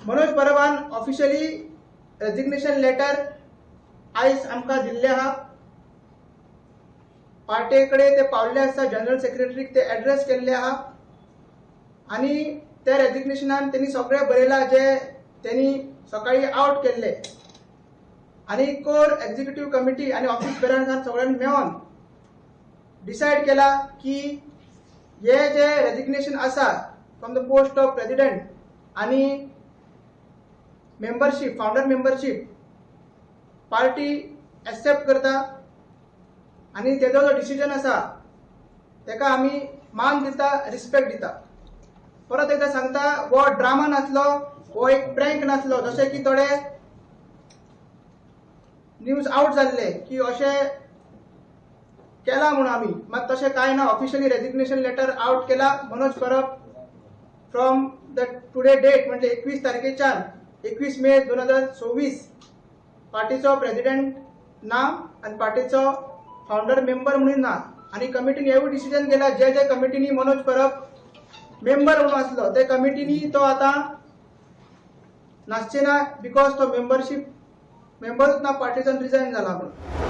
Manoj परबान officially resignation letter आयज आमकां दिल्ले आहा. पार्टी कडेन ते पावल्ले आसा. जनरल सेक्रेटरीक ते एड्रेस केल्ले आहा आनी त्या रेजिग्नेशनान त्यांनी सगळें बरयलां जे त्यांनी सकाळी आउट केल्ले आनी कोर एक्झिक्युटिव्ह कमिटी आनी ऑफिस बेरकारांनी सगळ्यांनी मेळोन डिसायड केला की हे जे रेजिग्नेशन आसा from the post of president आनी membership founder membership party accept करता आनी तेजो जो डिसिजन आसा तेका आमी मान दिता, रिस्पेक्ट दिता. परत एकदा सांगता, हो ड्रामा नासलो, हो एक प्रँक नासलो जशें की थोडे न्यूज आउट जाल्ले की अशें केला म्हणून आमी, मात तशें कांय ना. ऑफिशियली रेजिग्नेशन लेटर आउट केला Manoj Parab from the today date म्हणजे 21 तारखेच्यान 21 मे 2024 पार्टीचो प्रेसिडेंट ना आनी पार्टीचो फाउंडर मेंबर म्हणून ना. आनी कमिटीन हेवूय डिसिजन केला जे जे कमिटीनी मनोज परब मेंबर म्हणून आसलो ते कमिटीनी तो आता नासचे ना बिकॉज तो मेंबरशीप मेंबरूच ना, पार्टीच्यान रिजायन जाला म्हणून.